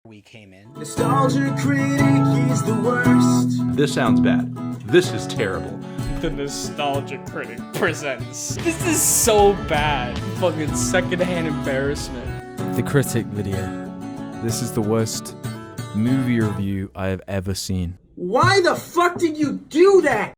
We came in. Nostalgia Critic is the worst. This sounds bad. This is terrible. The Nostalgia Critic presents. This is so bad. Fucking secondhand embarrassment. The Critic video. This is the worst movie review I have ever seen. Why the fuck did you do that?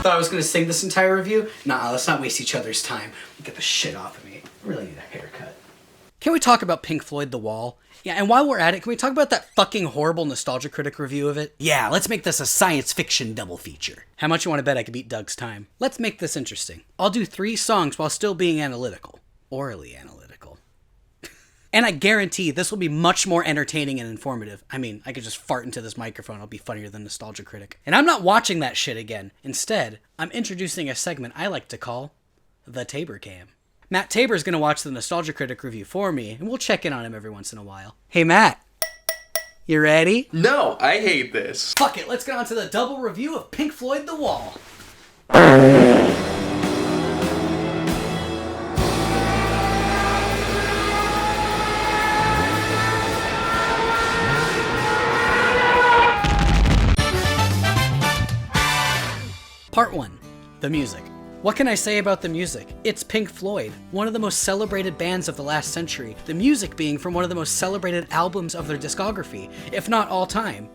Thought I was gonna sing this entire review. Nah, let's not waste each other's time. Get the shit off of me. I really need a haircut. Can we talk about Pink Floyd The Wall? Yeah, and while we're at it, can we talk about that fucking horrible Nostalgia Critic review of it? Yeah, let's make this a science fiction double feature. How much you want to bet I could beat Doug's time? Let's make this interesting. I'll do 3 songs while still being analytical. Orally analytical. And I guarantee this will be much more entertaining and informative. I mean, I could just fart into this microphone. I'll be funnier than Nostalgia Critic. And I'm not watching that shit again. Instead, I'm introducing a segment I like to call the Tabor Cam. Matt Tabor's gonna watch the Nostalgia Critic review for me, and we'll check in on him every once in a while. Hey, Matt. You ready? No, I hate this. Fuck it, let's get on to the double review of Pink Floyd The Wall. Part 1. The music. What can I say about the music? It's Pink Floyd, one of the most celebrated bands of the last century, the music being from one of the most celebrated albums of their discography, if not all time.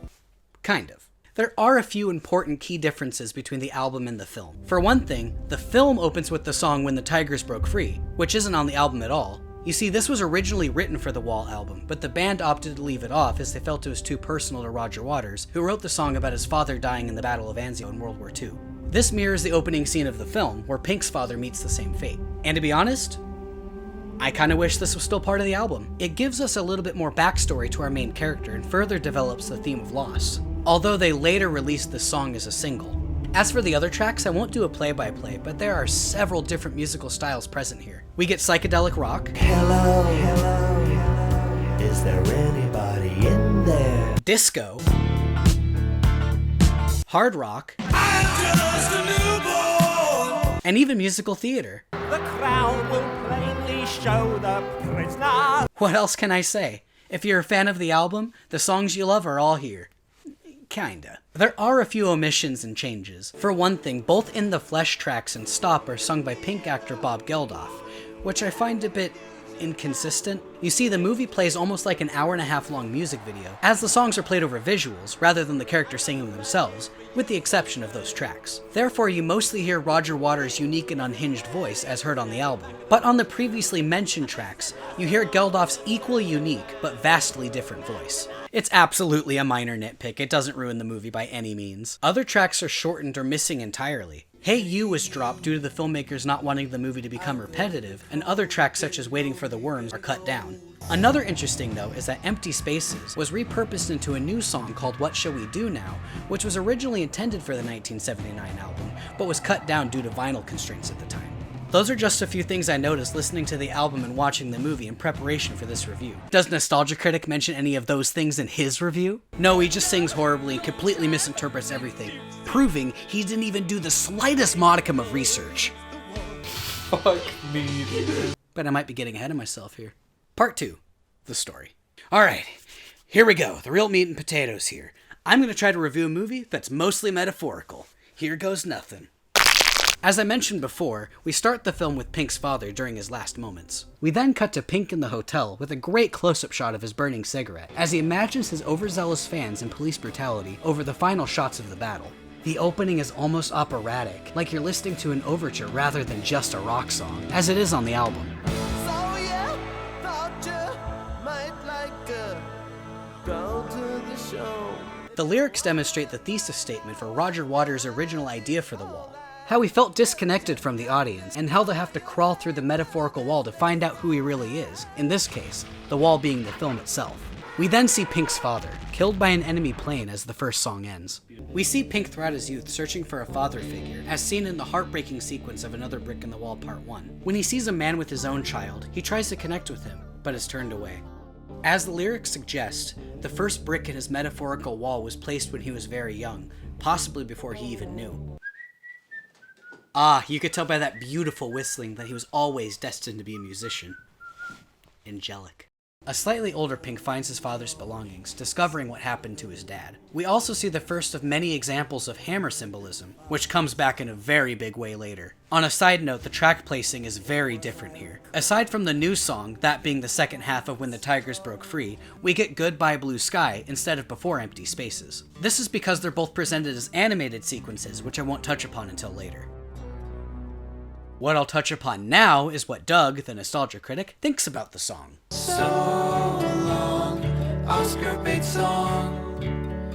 Kind of. There are a few important key differences between the album and the film. For one thing, the film opens with the song When the Tigers Broke Free, which isn't on the album at all. You see, this was originally written for the Wall album, but the band opted to leave it off as they felt it was too personal to Roger Waters, who wrote the song about his father dying in the Battle of Anzio in World War II. This mirrors the opening scene of the film, where Pink's father meets the same fate. And to be honest, I kinda wish this was still part of the album. It gives us a little bit more backstory to our main character and further develops the theme of loss, although they later released this song as a single. As for the other tracks, I won't do a play-by-play, but there are several different musical styles present here. We get psychedelic rock. Hello, hello, hello. Is there anybody in there? Disco. Hard rock. And even musical theater. The crowd will plainly show the prisoner. What else can I say? If you're a fan of the album, the songs you love are all here. Kinda. There are a few omissions and changes. For one thing, both In the Flesh tracks and Stop are sung by Pink actor Bob Geldof, which I find a bit inconsistent. You see, the movie plays almost like an hour-and-a-half long music video, as the songs are played over visuals rather than the characters singing themselves, with the exception of those tracks. Therefore, you mostly hear Roger Waters' unique and unhinged voice as heard on the album. But on the previously mentioned tracks, you hear Geldof's equally unique but vastly different voice. It's absolutely a minor nitpick, it doesn't ruin the movie by any means. Other tracks are shortened or missing entirely. Hey You was dropped due to the filmmakers not wanting the movie to become repetitive, and other tracks such as Waiting for the Worms are cut down. Another interesting note is that Empty Spaces was repurposed into a new song called What Shall We Do Now, which was originally intended for the 1979 album, but was cut down due to vinyl constraints at the time. Those are just a few things I noticed listening to the album and watching the movie in preparation for this review. Does Nostalgia Critic mention any of those things in his review? No, he just sings horribly and completely misinterprets everything, proving he didn't even do the slightest modicum of research. Fuck me, dude. But I might be getting ahead of myself here. Part 2. The story. Alright, here we go. The real meat and potatoes here. I'm going to try to review a movie that's mostly metaphorical. Here goes nothing. As I mentioned before, we start the film with Pink's father during his last moments. We then cut to Pink in the hotel with a great close-up shot of his burning cigarette, as he imagines his overzealous fans and police brutality over the final shots of the battle. The opening is almost operatic, like you're listening to an overture rather than just a rock song, as it is on the album. The lyrics demonstrate the thesis statement for Roger Waters' original idea for The Wall. How he felt disconnected from the audience, and how they have to crawl through the metaphorical wall to find out who he really is, in this case, the wall being the film itself. We then see Pink's father, killed by an enemy plane as the first song ends. We see Pink throughout his youth searching for a father figure, as seen in the heartbreaking sequence of Another Brick in the Wall Part 1. When he sees a man with his own child, he tries to connect with him, but is turned away. As the lyrics suggest, the first brick in his metaphorical wall was placed when he was very young, possibly before he even knew. Ah, you could tell by that beautiful whistling that he was always destined to be a musician. Angelic. A slightly older Pink finds his father's belongings, discovering what happened to his dad. We also see the first of many examples of hammer symbolism, which comes back in a very big way later. On a side note, the track placing is very different here. Aside from the new song, that being the second half of When the Tigers Broke Free, we get Goodbye Blue Sky instead of Before Empty Spaces. This is because they're both presented as animated sequences, which I won't touch upon until later. What I'll touch upon now is what Doug, the Nostalgia Critic, thinks about the song. So long, Oscar bait song.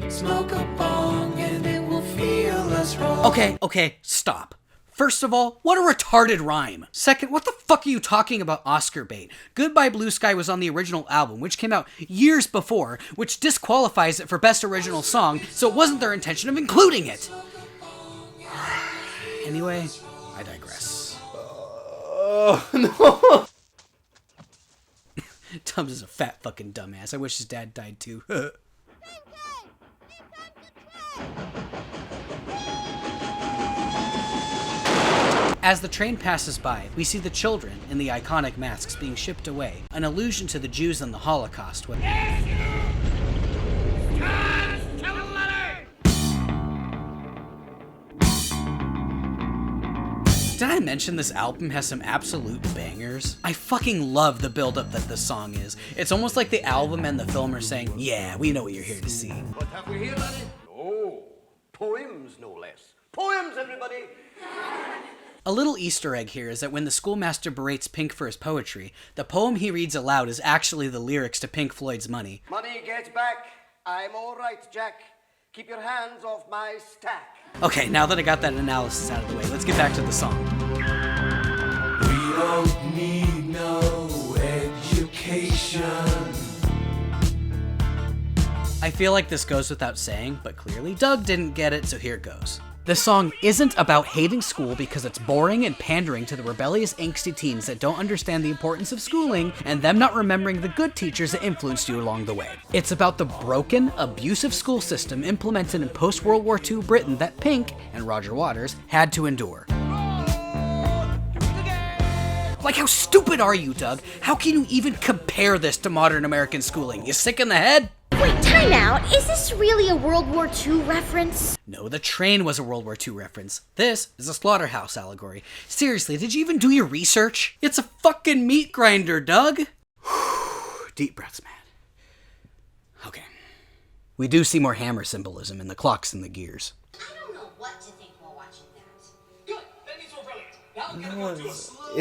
Smoke a bong and it will feel less wrong. Okay, stop. First of all, what a retarded rhyme. Second, what the fuck are you talking about Oscar bait? Goodbye Blue Sky was on the original album, which came out years before, which disqualifies it for Best Original Song, so it wasn't their intention of including it. Anyway, I digress. Oh, no. Tubbs is a fat fucking dumbass. I wish his dad died too. As the train passes by, we see the children in the iconic masks being shipped away, an allusion to the Jews and the Holocaust. Did I mention this album has some absolute bangers? I fucking love the build-up that this song is. It's almost like the album and the film are saying, yeah, we know what you're here to see. What have we here, laddie? Oh, poems, no less. Poems, everybody! A little Easter egg here is that when the schoolmaster berates Pink for his poetry, the poem he reads aloud is actually the lyrics to Pink Floyd's Money. Money, get back. I'm all right, Jack. Keep your hands off my stack. Okay, now that I got that analysis out of the way, let's get back to the song. We don't need no education. I feel like this goes without saying, but clearly Doug didn't get it, so here it goes. The song isn't about hating school because it's boring and pandering to the rebellious, angsty teens that don't understand the importance of schooling and them not remembering the good teachers that influenced you along the way. It's about the broken, abusive school system implemented in post-World War II Britain that Pink, and Roger Waters, had to endure. Like, how stupid are you, Doug? How can you even compare this to modern American schooling? You sick in the head? Wait, time out. Is this really a World War II reference? No, the train was a World War II reference. This is a slaughterhouse allegory. Seriously, did you even do your research? It's a fucking meat grinder, Doug. Deep breaths, man. Okay. We do see more hammer symbolism in the clocks and the gears. I don't know what to think while watching that. Good. That means we're brilliant. Now we're gonna go to a slow,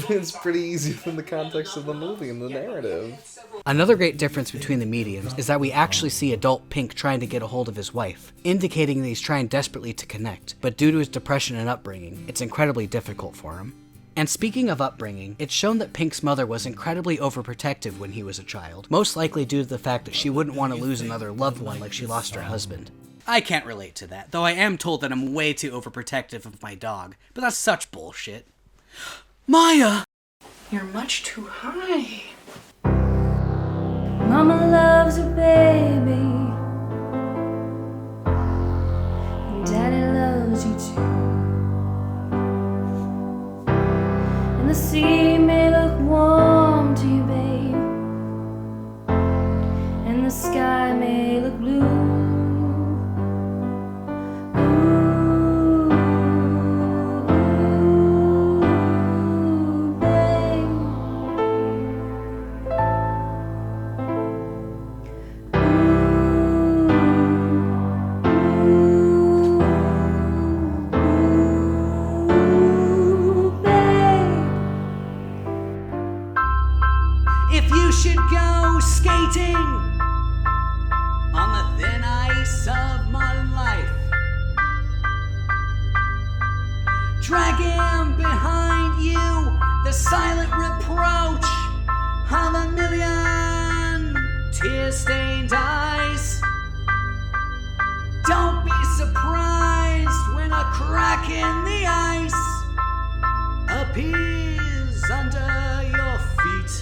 It's pretty easy from the context of the movie and the narrative. Another great difference between the mediums is that we actually see adult Pink trying to get a hold of his wife, indicating that he's trying desperately to connect, but due to his depression and upbringing, it's incredibly difficult for him. And speaking of upbringing, it's shown that Pink's mother was incredibly overprotective when he was a child, most likely due to the fact that she wouldn't want to lose another loved one like she lost her husband. I can't relate to that, though I am told that I'm way too overprotective of my dog, but that's such bullshit. Maya! You're much too high. Mama loves her baby, and Daddy loves you too. And the sea may look warm to you, babe, and the sky may look blue. Ooh. Dragging behind you the silent reproach of a million tear-stained eyes. Don't be surprised when a crack in the ice appears under your feet.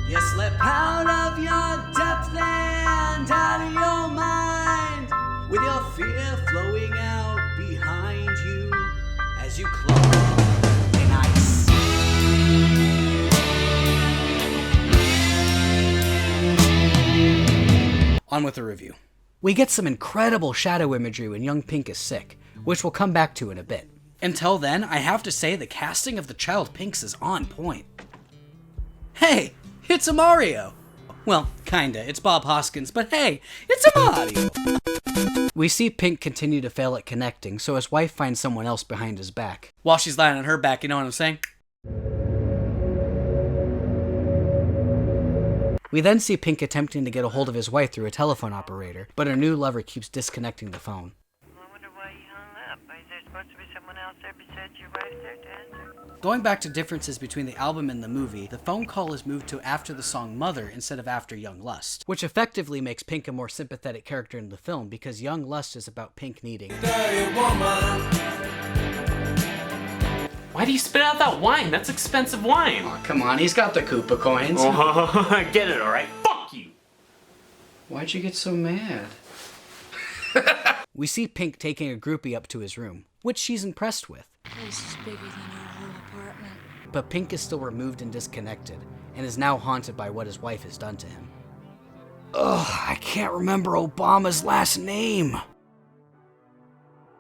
You slip out of your depth and out of your mind, with your fear flowing out behind you as you claw in ice. On with the review. We get some incredible shadow imagery when young Pink is sick, which we'll come back to in a bit. Until then, I have to say the casting of the child Pinks is on point. Hey, it's a Mario! Well, kinda, it's Bob Hoskins, but hey, it's a Mario! We see Pink continue to fail at connecting, so his wife finds someone else behind his back. While she's lying on her back, you know what I'm saying? We then see Pink attempting to get a hold of his wife through a telephone operator, but her new lover keeps disconnecting the phone. I wonder why you hung up. Is there supposed to be someone else there besides your wife there to answer? Going back to differences between the album and the movie, the phone call is moved to after the song Mother instead of after Young Lust, which effectively makes Pink a more sympathetic character in the film because Young Lust is about Pink needing... Why do you spit out that wine? That's expensive wine. Oh, come on, he's got the Koopa coins. Oh, I get it, alright? Fuck you! Why'd you get so mad? We see Pink taking a groupie up to his room, which she's impressed with. This is bigger than our whole apartment. But Pink is still removed and disconnected, and is now haunted by what his wife has done to him. Ugh, I can't remember Obama's last name.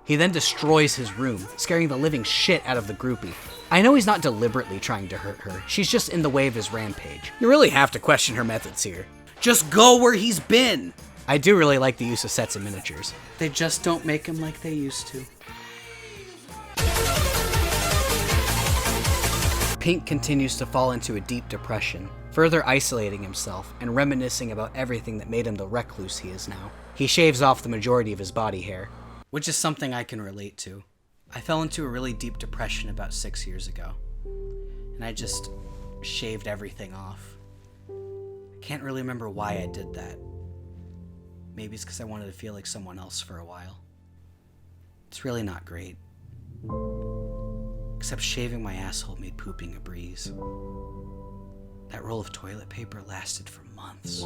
He then destroys his room, scaring the living shit out of the groupie. I know he's not deliberately trying to hurt her, she's just in the way of his rampage. You really have to question her methods here. Just go where he's been! I do really like the use of sets and miniatures. They just don't make him like they used to. Pink continues to fall into a deep depression, further isolating himself and reminiscing about everything that made him the recluse he is now. He shaves off the majority of his body hair, which is something I can relate to. I fell into a really deep depression about 6 years ago, and I just shaved everything off. I can't really remember why I did that. Maybe it's because I wanted to feel like someone else for a while. It's really not great. Except shaving my asshole made pooping a breeze. That roll of toilet paper lasted for months.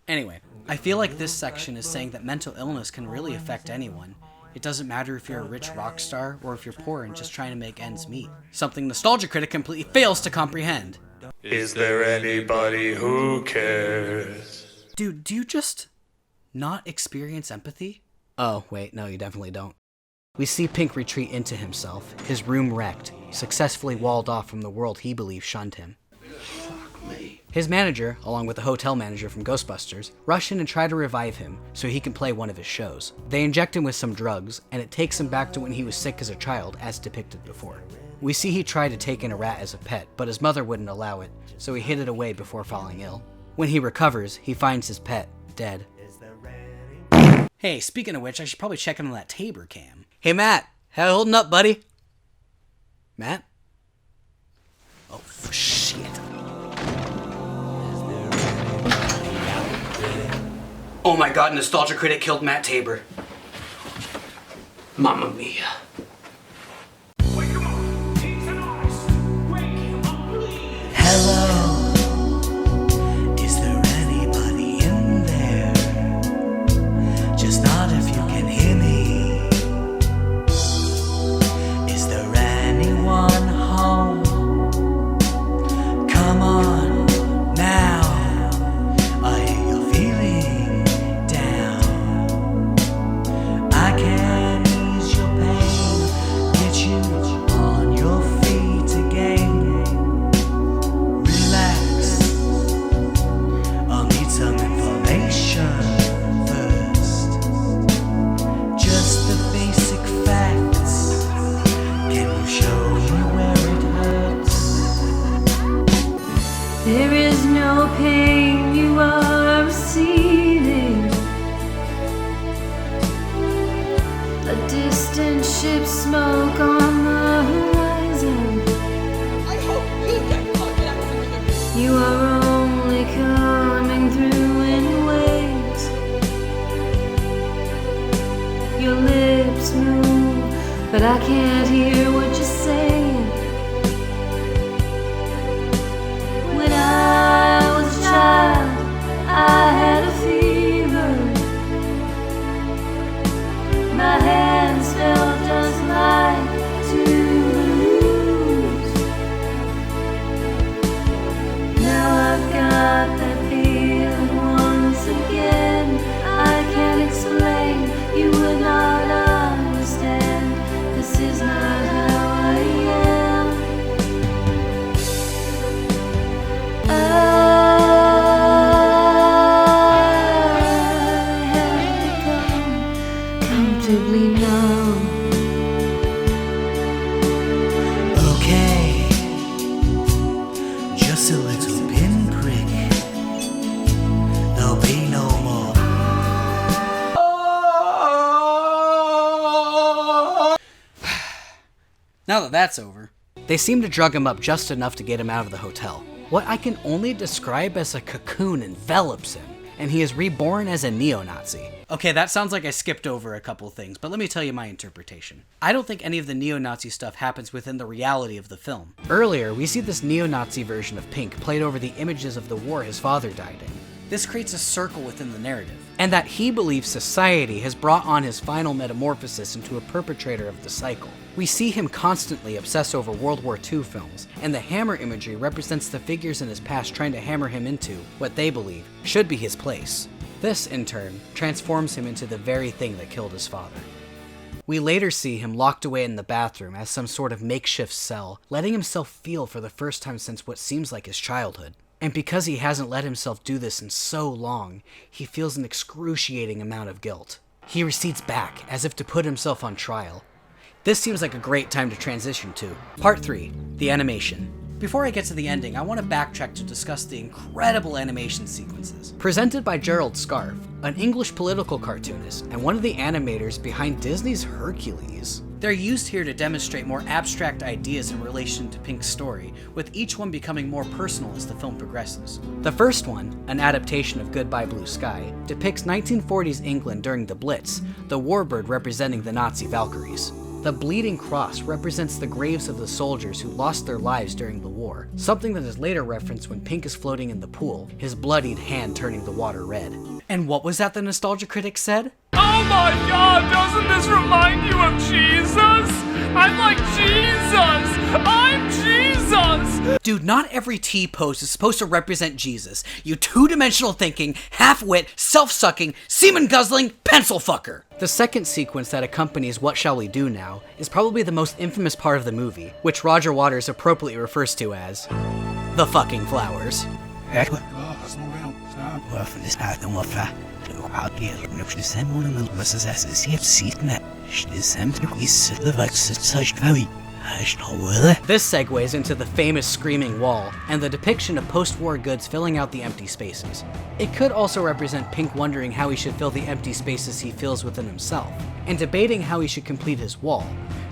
Anyway, I feel like this section is saying that mental illness can really affect anyone. It doesn't matter if you're a rich rock star or if you're poor and just trying to make ends meet. Something Nostalgia Critic completely fails to comprehend. Is there anybody who cares? Dude, do you just not experience empathy? Oh, wait, no, you definitely don't. We see Pink retreat into himself, his room wrecked, successfully walled off from the world he believes shunned him. His manager, along with the hotel manager from Ghostbusters, rush in and try to revive him so he can play one of his shows. They inject him with some drugs, and it takes him back to when he was sick as a child, as depicted before. We see he tried to take in a rat as a pet, but his mother wouldn't allow it, so he hid it away before falling ill. When he recovers, he finds his pet dead. Hey, speaking of which, I should probably check in on that Tabor cam. Hey, Matt, how you holding up, buddy? Matt? Oh, shit. Oh my god, Nostalgia Critic killed Matt Tabor. Mamma mia. Hello. Is there anybody in there? Just not if you can hear me. Is there anyone home? Come on now. I hear you're feeling down. I can ease your pain, get you on your feet again. Relax, I'll need some information first. Just the basic facts. Can you show me where it hurts? There is no pain you are receiving. distant ship smoke on the horizon. I hope you get fucking out of here. You are only coming through in waves. Your lips move, but I can't hear what you're saying. When I was a child, I had a fever. My hands felt just like toulouse. Now I've got that feeling once again. I can't explain, you would not understand. This is not how I am. I have become comfortably numb. Okay, just a little pinprick. There'll be no more. Now that that's over, they seem to drug him up just enough to get him out of the hotel. What I can only describe as a cocoon envelops him, and he is reborn as a neo-Nazi. Okay, that sounds like I skipped over a couple things, but let me tell you my interpretation. I don't think any of the neo-Nazi stuff happens within the reality of the film. Earlier, we see this neo-Nazi version of Pink played over the images of the war his father died in. This creates a circle within the narrative, and that he believes society has brought on his final metamorphosis into a perpetrator of the cycle. We see him constantly obsess over World War II films, and the hammer imagery represents the figures in his past trying to hammer him into what they believe should be his place. This, in turn, transforms him into the very thing that killed his father. We later see him locked away in the bathroom as some sort of makeshift cell, letting himself feel for the first time since what seems like his childhood. And because he hasn't let himself do this in so long, he feels an excruciating amount of guilt. He recedes back, as if to put himself on trial. This seems like a great time to transition to Part 3, the animation. Before I get to the ending, I want to backtrack to discuss the incredible animation sequences. Presented by Gerald Scarfe, an English political cartoonist and one of the animators behind Disney's Hercules. They're used here to demonstrate more abstract ideas in relation to Pink's story, with each one becoming more personal as the film progresses. The first one, an adaptation of Goodbye Blue Sky, depicts 1940s England during the Blitz, the warbird representing the Nazi Valkyries. The bleeding cross represents the graves of the soldiers who lost their lives during the war, something that is later referenced when Pink is floating in the pool, his bloodied hand turning the water red. And what was that the Nostalgia Critic said? Oh my god, doesn't this remind you of Jesus? I'm like Jesus! I'm Jesus! Dude, not every T-pose is supposed to represent Jesus, you two-dimensional thinking, half-wit, self-sucking, semen-guzzling pencil fucker! The second sequence that accompanies What Shall We Do Now is probably the most infamous part of the movie, which Roger Waters appropriately refers to as the fucking flowers. This segues into the famous screaming wall and the depiction of post-war goods filling out the empty spaces. It could also represent Pink wondering how he should fill the empty spaces he feels within himself, and debating how he should complete his wall,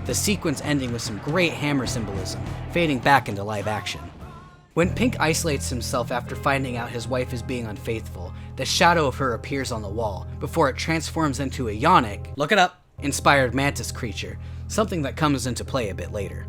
the sequence ending with some great hammer symbolism, fading back into live action. When Pink isolates himself after finding out his wife is being unfaithful, the shadow of her appears on the wall, before it transforms into a yonic, look it up, inspired mantis creature, something that comes into play a bit later.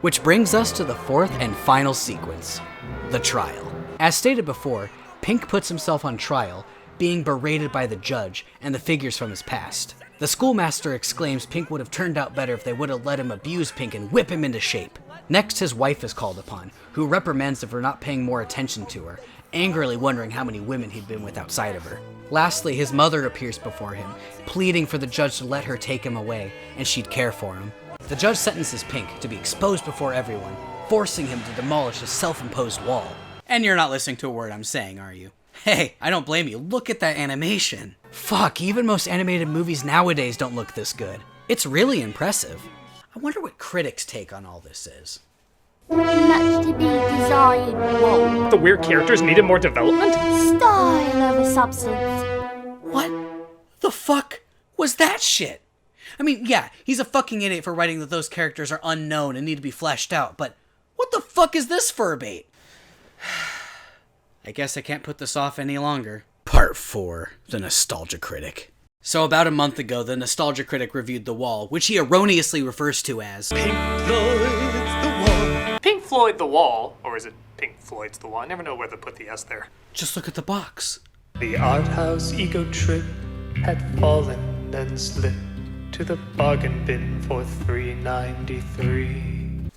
Which brings us to the fourth and final sequence, the trial. As stated before, Pink puts himself on trial, being berated by the judge and the figures from his past. The schoolmaster exclaims Pink would have turned out better if they would have let him abuse Pink and whip him into shape. Next, his wife is called upon, who reprimands him for not paying more attention to her, angrily wondering how many women he'd been with outside of her. Lastly, his mother appears before him, pleading for the judge to let her take him away, and she'd care for him. The judge sentences Pink to be exposed before everyone, forcing him to demolish his self-imposed wall. And you're not listening to a word I'm saying, are you? Hey, I don't blame you. Look at that animation. Fuck, even most animated movies nowadays don't look this good. It's really impressive. I wonder what critics' take on all this is. Much to be desired. Whoa. The weird characters needed more development? Style over substance. What the fuck was that shit? I mean, yeah, he's a fucking idiot for writing that those characters are unknown and need to be fleshed out, but what the fuck is this fur bait? I guess I can't put this off any longer. Part 4, The Nostalgia Critic. So about a month ago, the Nostalgia Critic reviewed The Wall, which he erroneously refers to as Pink Floyd's The Wall. Pink Floyd The Wall, or is it Pink Floyd's The Wall? I never know where to put the S there. Just look at the box. The art house ego trip had fallen and slipped to the bargain bin for $3.93.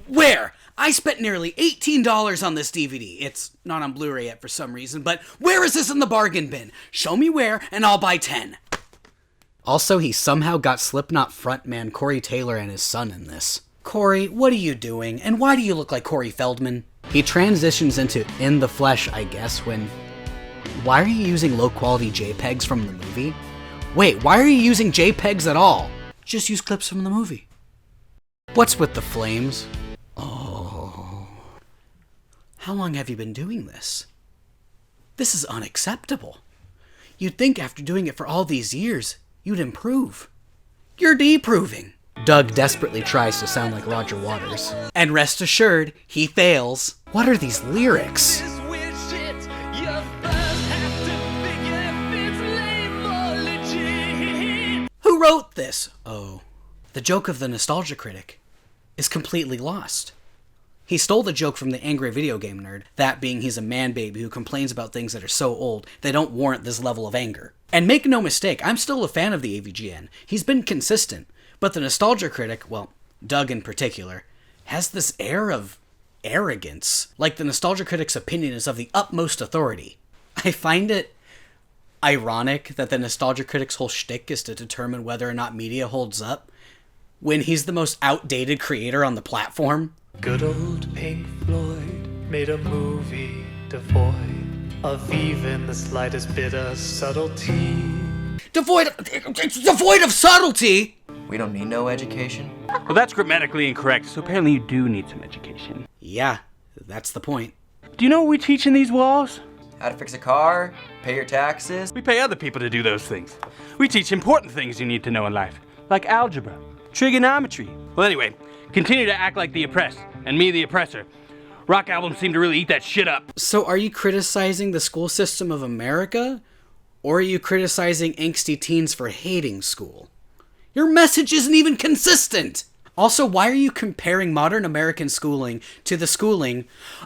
Where? I spent nearly $18 on this DVD. It's not on Blu-ray yet for some reason, but where is this in the bargain bin? Show me where, and I'll buy 10. Also, he somehow got Slipknot frontman Corey Taylor and his son in this. Corey, what are you doing? And why do you look like Corey Feldman? He transitions into In the Flesh, I guess, when... Why are you using low-quality JPEGs from the movie? Wait, why are you using JPEGs at all? Just use clips from the movie. What's with the flames? Oh. How long have you been doing this? This is unacceptable. You'd think after doing it for all these years, you'd improve. You're deproving. Doug desperately tries to sound like Roger Waters. And rest assured, he fails. What are these lyrics? Who wrote this? Oh. The joke of the Nostalgia Critic is completely lost. He stole the joke from the angry video game nerd, that being he's a man-baby who complains about things that are so old they don't warrant this level of anger. And make no mistake, I'm still a fan of the AVGN. He's been consistent, but the Nostalgia Critic, well, Doug in particular, has this air of arrogance, like the Nostalgia Critic's opinion is of the utmost authority. I find it ironic that the Nostalgia Critic's whole shtick is to determine whether or not media holds up, when he's the most outdated creator on the platform. Good old Pink Floyd made a movie devoid of even the slightest bit of subtlety. Devoid of subtlety? We don't need no education. Well, that's grammatically incorrect, so apparently you do need some education. Yeah, that's the point. Do you know what we teach in these walls? How to fix a car, pay your taxes. We pay other people to do those things. We teach important things you need to know in life, like algebra, trigonometry. Well, anyway, continue to act like the oppressed, and me the oppressor. Rock albums seem to really eat that shit up. So are you criticizing the school system of America? Or are you criticizing angsty teens for hating school? Your message isn't even consistent! Also, why are you comparing modern American schooling to the schooling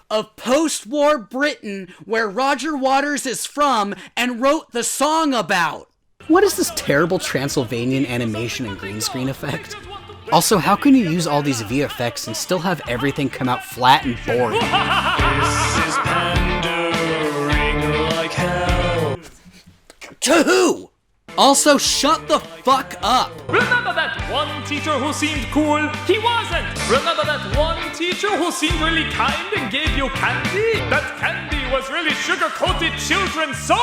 of post-war Britain, where Roger Waters is from and wrote the song about? What is this terrible Transylvanian animation and green screen effect? Also, how can you use all these VFX and still have everything come out flat and boring? This is pandering like hell. To who? Also, shut the fuck up! Remember that one teacher who seemed cool? He wasn't! Remember that one teacher who seemed really kind and gave you candy? That candy was really sugar-coated children's souls!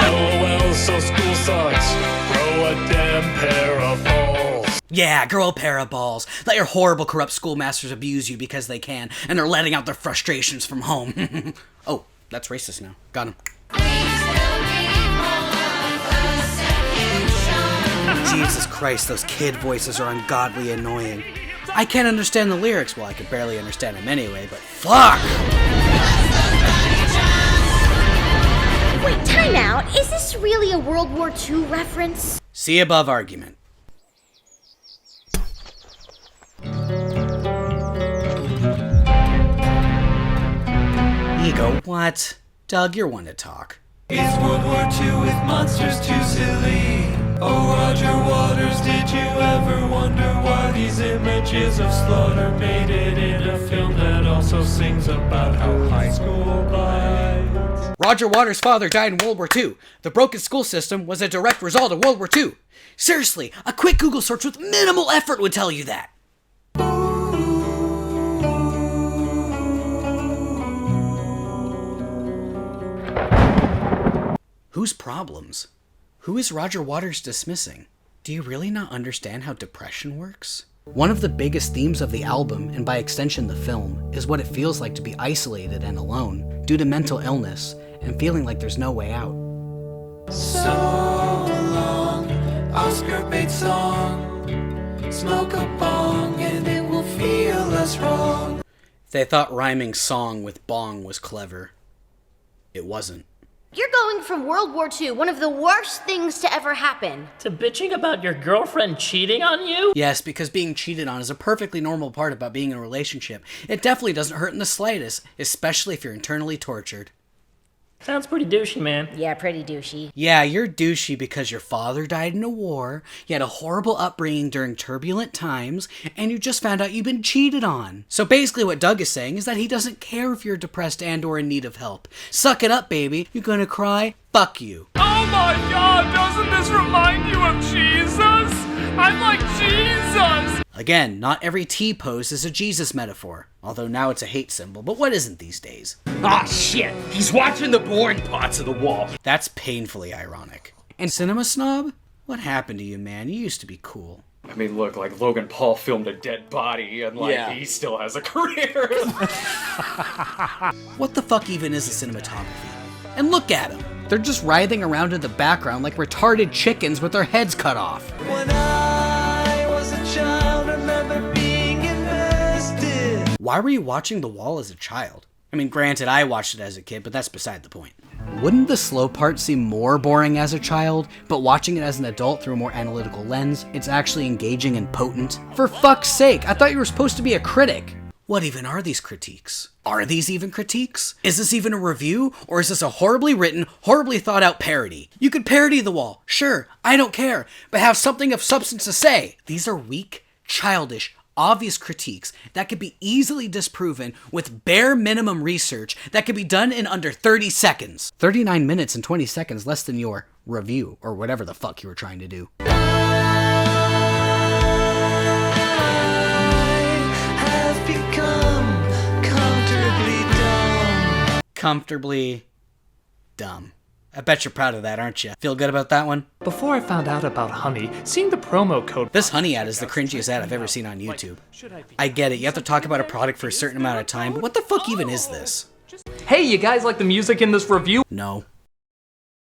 LOL, so school sucks. Grow a damn pair of balls. Yeah, grow a pair of balls. Let your horrible, corrupt schoolmasters abuse you because they can, and they're letting out their frustrations from home. Oh. That's racist now. Got him. Jesus Christ, those kid voices are ungodly annoying. I can't understand the lyrics. Well, I could barely understand them anyway, but fuck! Wait, time out. Is this really a World War II reference? See above argument. Ego, what? Doug, you're one to talk. Is World War II with monsters too silly? Oh, Roger Waters, did you ever wonder why these images of slaughter made it in a film that also sings about how high school bites? Roger Waters' father died in World War II. The broken school system was a direct result of World War II. Seriously, a quick Google search with minimal effort would tell you that. Whose problems? Who is Roger Waters dismissing? Do you really not understand how depression works? One of the biggest themes of the album, and by extension the film, is what it feels like to be isolated and alone due to mental illness and feeling like there's no way out. So long, Oscar bait song. Smoke a bong and it will feel less wrong. They thought rhyming song with bong was clever. It wasn't. You're going from World War II, one of the worst things to ever happen, to bitching about your girlfriend cheating on you? Yes, because being cheated on is a perfectly normal part about being in a relationship. It definitely doesn't hurt in the slightest, especially if you're internally tortured. Sounds pretty douchey, man. Yeah, pretty douchey. Yeah, you're douchey because your father died in a war, you had a horrible upbringing during turbulent times, and you just found out you've been cheated on. So basically what Doug is saying is that he doesn't care if you're depressed and or in need of help. Suck it up, baby. You're gonna cry? Fuck you. Oh my god, doesn't this remind you of Jesus? I'm like Jesus! Again, not every T-pose is a Jesus metaphor, although now it's a hate symbol, but what isn't these days? Ah, shit! He's watching the boring parts of the wall. That's painfully ironic. And Cinema Snob? What happened to you, man? You used to be cool. I mean, look, like Logan Paul filmed a dead body, and he still has a career. What the fuck even is a cinematography? And look at them. They're just writhing around in the background like retarded chickens with their heads cut off. When I was a child, I remember being invested. Why were you watching The Wall as a child? I mean, granted, I watched it as a kid, but that's beside the point. Wouldn't the slow part seem more boring as a child, but watching it as an adult through a more analytical lens, it's actually engaging and potent? For fuck's sake, I thought you were supposed to be a critic. What even are these critiques? Are these even critiques? Is this even a review? Or is this a horribly written, horribly thought out parody? You could parody The Wall, sure, I don't care, but have something of substance to say. These are weak, childish, obvious critiques that could be easily disproven with bare minimum research that could be done in under 30 seconds. 39 minutes and 20 seconds less than your review, or whatever the fuck you were trying to do. Comfortably dumb. I bet you're proud of that, aren't you? Feel good about that one? Before I found out about Honey, seeing the promo code... This Honey ad is the cringiest ad I've ever seen on YouTube. I get it, you have to talk about a product for a certain amount of time, but what the fuck even is this? Hey, you guys like the music in this review? No.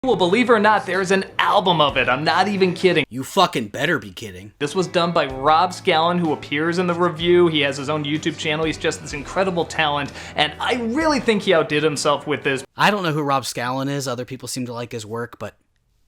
Well, believe it or not, there's an album of it. I'm not even kidding. You fucking better be kidding. This was done by Rob Scallon, who appears in the review. He has his own YouTube channel. He's just this incredible talent, and I really think he outdid himself with this. I don't know who Rob Scallon is. Other people seem to like his work, but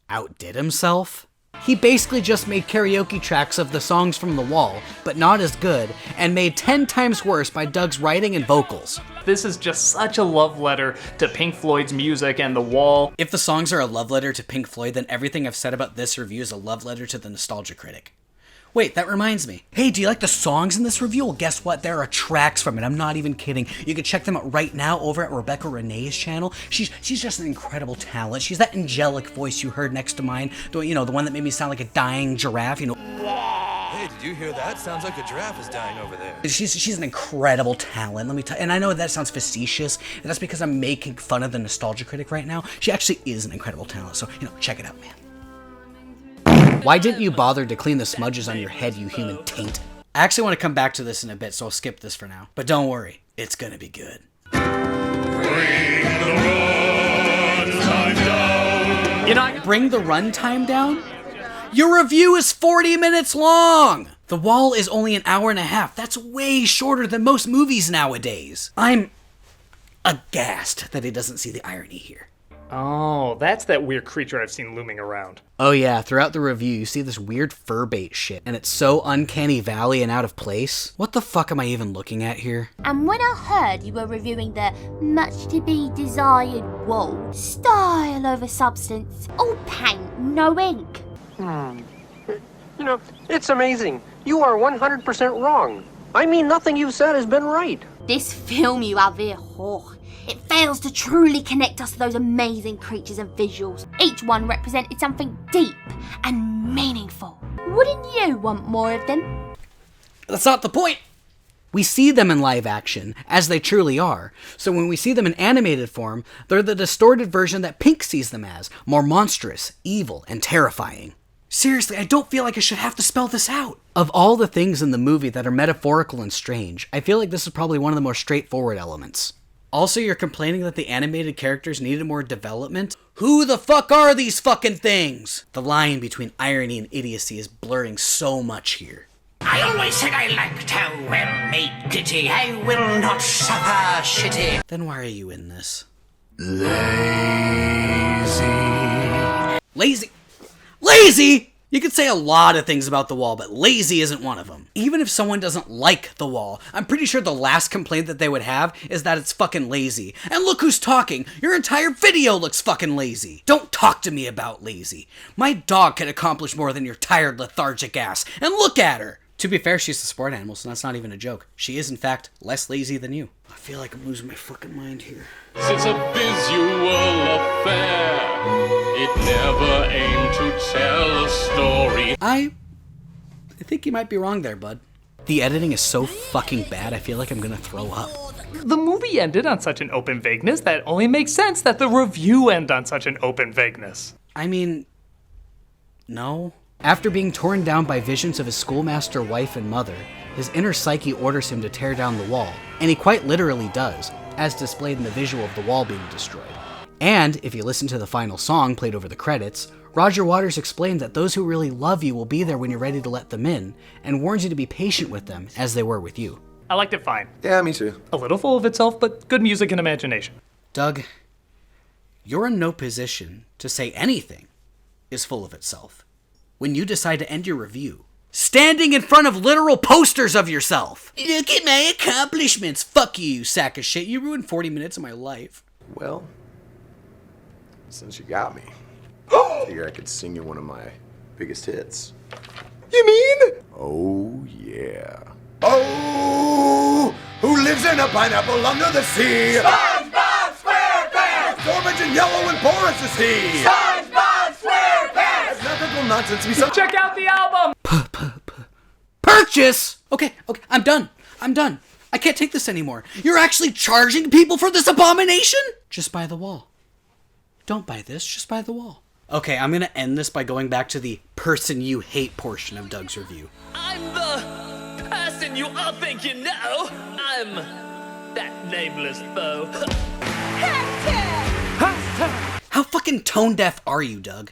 outdid himself? He basically just made karaoke tracks of the songs from The Wall, but not as good, and made 10 times worse by Doug's writing and vocals. This is just such a love letter to Pink Floyd's music and The Wall. If the songs are a love letter to Pink Floyd, then everything I've said about this review is a love letter to the Nostalgia Critic. Wait, that reminds me. Hey, do you like the songs in this review? Well, guess what? There are tracks from it. I'm not even kidding. You can check them out right now over at Rebecca Renee's channel. She's just an incredible talent. She's that angelic voice you heard next to mine. The one that made me sound like a dying giraffe, Hey, did you hear that? Sounds like a giraffe is dying over there. She's an incredible talent, let me tell you. And I know that sounds facetious, and that's because I'm making fun of the Nostalgia Critic right now. She actually is an incredible talent, so, check it out, man. Why didn't you bother to clean the smudges on your head, you human taint? I actually want to come back to this in a bit, so I'll skip this for now. But don't worry, it's gonna be good. Bring the runtime down? Your review is 40 minutes long! The Wall is only an hour and a half. That's way shorter than most movies nowadays. I'm aghast that he doesn't see the irony here. Oh, that's that weird creature I've seen looming around. Oh yeah, throughout the review you see this weird fur bait shit, and it's so uncanny valley and out of place. What the fuck am I even looking at here? And when I heard you were reviewing the much to be desired Wall, style over substance, all paint, no ink. It's amazing. You are 100% wrong. I mean, nothing you've said has been right. This film you have here, it fails to truly connect us to those amazing creatures and visuals. Each one represented something deep and meaningful. Wouldn't you want more of them? That's not the point! We see them in live action, as they truly are. So when we see them in animated form, they're the distorted version that Pink sees them as, more monstrous, evil, and terrifying. Seriously, I don't feel like I should have to spell this out. Of all the things in the movie that are metaphorical and strange, I feel like this is probably one of the more straightforward elements. Also, you're complaining that the animated characters needed more development? Who the fuck are these fucking things? The line between irony and idiocy is blurring so much here. I always said I liked how well-made kitty. I will not suffer shitty. Then why are you in this? Lazy? Lazy? You could say a lot of things about The Wall, but lazy isn't one of them. Even if someone doesn't like The Wall, I'm pretty sure the last complaint that they would have is that it's fucking lazy. And look who's talking. Your entire video looks fucking lazy. Don't talk to me about lazy. My dog can accomplish more than your tired, lethargic ass. And look at her. To be fair, she's a sport animal, so that's not even a joke. She is, in fact, less lazy than you. I feel like I'm losing my fucking mind here. It's a visual affair. It never aimed to tell a story. I think you might be wrong there, bud. The editing is so fucking bad, I feel like I'm gonna throw up. The movie ended on such an open vagueness that only makes sense that the review end on such an open vagueness. I mean, no. After being torn down by visions of his schoolmaster wife and mother, his inner psyche orders him to tear down the wall, and he quite literally does, as displayed in the visual of the wall being destroyed. And, if you listen to the final song played over the credits, Roger Waters explained that those who really love you will be there when you're ready to let them in, and warns you to be patient with them, as they were with you. I liked it fine. Yeah, me too. A little full of itself, but good music and imagination. Doug, you're in no position to say anything is full of itself when you decide to end your review standing in front of literal posters of yourself. Look at my accomplishments. Fuck you, sack of shit. You ruined 40 minutes of my life. Well, since you got me, figure I could sing you one of my biggest hits. You mean? Oh, yeah. Oh, who lives in a pineapple under the sea? SpongeBob SquarePants! Orange and yellow and porous is he. SpongeBob SquarePants! Ethical nonsense. We check out the album. Purchase. Okay, I'm done. I can't take this anymore. You're actually charging people for this abomination? Just buy The Wall. Don't buy this. Just buy The Wall. Okay, I'm gonna end this by going back to the person you hate portion of Doug's review. I'm the person you all think you know. I'm that nameless foe. How fucking tone deaf are you, Doug?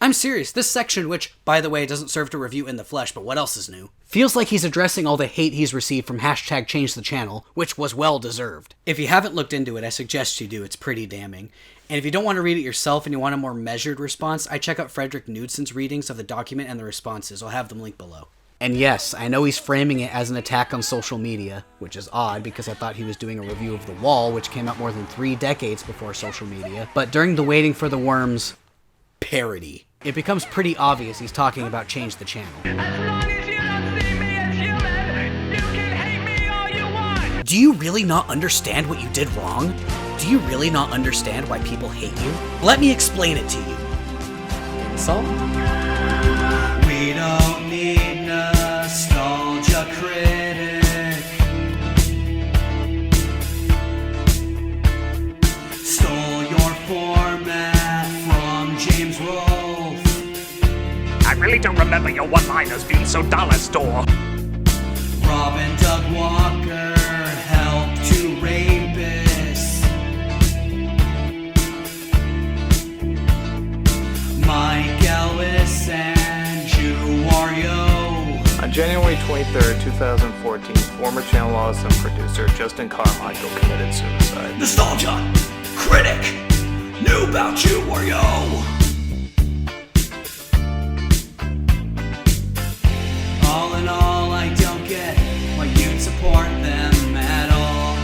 I'm serious, this section, which, by the way, doesn't serve to review in the flesh, but what else is new, feels like he's addressing all the hate he's received from #ChangeTheChannel, which was well deserved. If you haven't looked into it, I suggest you do, it's pretty damning. And if you don't want to read it yourself and you want a more measured response, I check out Frederick Knudsen's readings of the document and the responses. I'll have them linked below. And yes, I know he's framing it as an attack on social media, which is odd because I thought he was doing a review of The Wall, which came out more than 3 decades before social media. But during the Waiting for the Worms parody, it becomes pretty obvious he's talking about Change the Channel. Do you really not understand what you did wrong? Do you really not understand why people hate you? Let me explain it to you. So? We don't need Nostalgia Critic. Stole your format from James Rolfe. I really don't remember your one-liners being so dollar store. Robin Doug Walker helped to rapists. Mike Ellis and Jew Wario. On January 23rd, 2014, former Channel Awesome producer Justin Carmichael committed suicide. Nostalgia Critic knew about you, Wario. All in all, I don't get why you'd support them at all.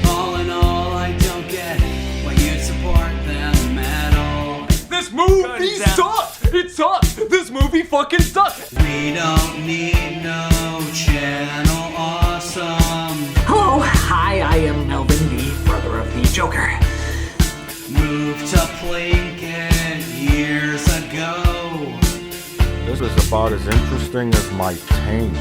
All in all, I don't get why you'd support them at all. This movie sucks! It sucks! This movie fucking sucks! We don't need no Channel Awesome. Hello, hi, I am Melvin, the brother of the Joker. Moved to Plinkett years ago. This is about as interesting as my taint.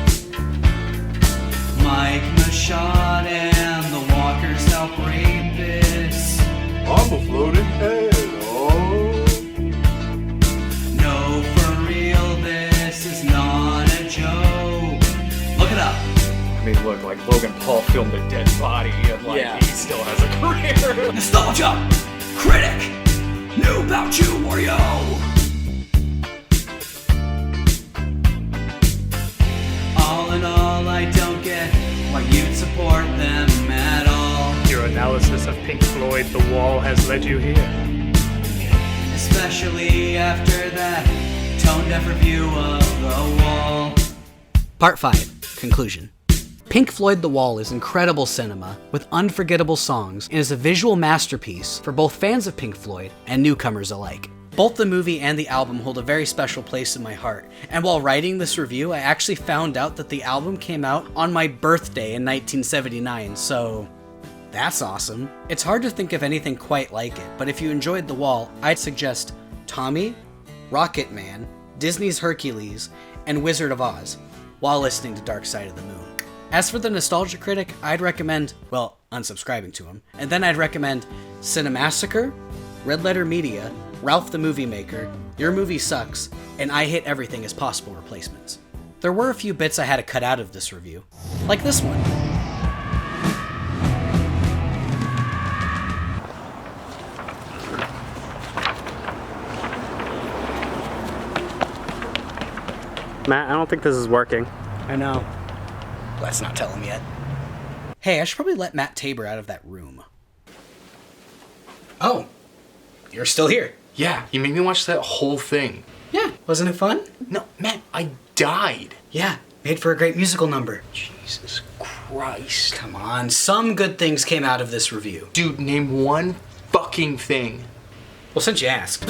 Mike Machad and the Walkers help rapists. I'm a floating head, oh. No, for real, this is not a joke. Look it up. me look like Logan Paul filmed a dead body and he still has a career. Nostalgia Critic! New about you, Wario! All in all, I don't get why you'd support them at all. Your analysis of Pink Floyd The Wall has led you here. Especially after that tone-deaf review of The Wall. Part 5. Conclusion. Pink Floyd The Wall is incredible cinema with unforgettable songs and is a visual masterpiece for both fans of Pink Floyd and newcomers alike. Both the movie and the album hold a very special place in my heart, and while writing this review, I actually found out that the album came out on my birthday in 1979, so that's awesome. It's hard to think of anything quite like it, but if you enjoyed The Wall, I'd suggest Tommy, Rocket Man, Disney's Hercules, and Wizard of Oz, while listening to Dark Side of the Moon. As for the Nostalgia Critic, I'd recommend, well, unsubscribing to him, and then I'd recommend Cinemassacre, Red Letter Media, Ralph the Movie Maker, Your Movie Sucks, and I Hate Everything as possible replacements. There were a few bits I had to cut out of this review, like this one. Matt, I don't think this is working. I know. Let's not tell him yet. Hey, I should probably let Matt Tabor out of that room. Oh, you're still here. Yeah, you made me watch that whole thing. Yeah, wasn't it fun? No, Matt, I died. Yeah, made for a great musical number. Jesus Christ. Come on, some good things came out of this review. Dude, name one fucking thing. Well, since you asked.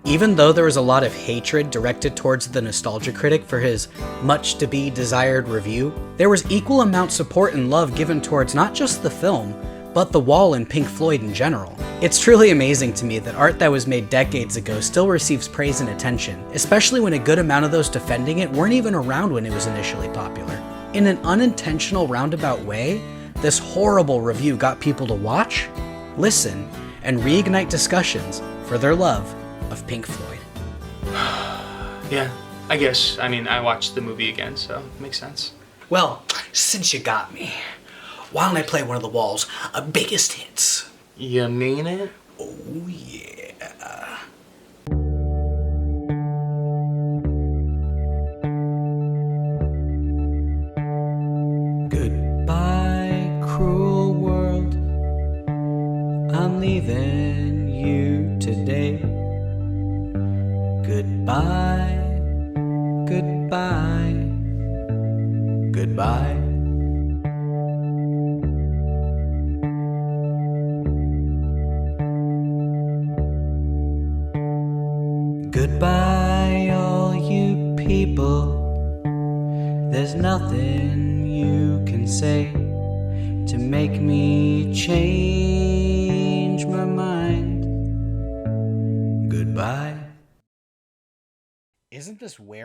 Even though there was a lot of hatred directed towards the Nostalgia Critic for his much-to-be-desired review, there was equal amount support and love given towards not just the film, but The Wall and Pink Floyd in general. It's truly amazing to me that art that was made decades ago still receives praise and attention, especially when a good amount of those defending it weren't even around when it was initially popular. In an unintentional roundabout way, this horrible review got people to watch, listen, and reignite discussions for their love of Pink Floyd. Yeah, I guess. I mean, I watched the movie again, so it makes sense. Well, since you got me, why don't I play one of The Wall's biggest hits? You mean it? Oh, yeah. Goodbye, cruel world. I'm leaving you today. Goodbye, goodbye, goodbye. Goodbye, all you people. There's nothing you can say to make me change my mind. Goodbye. Isn't this where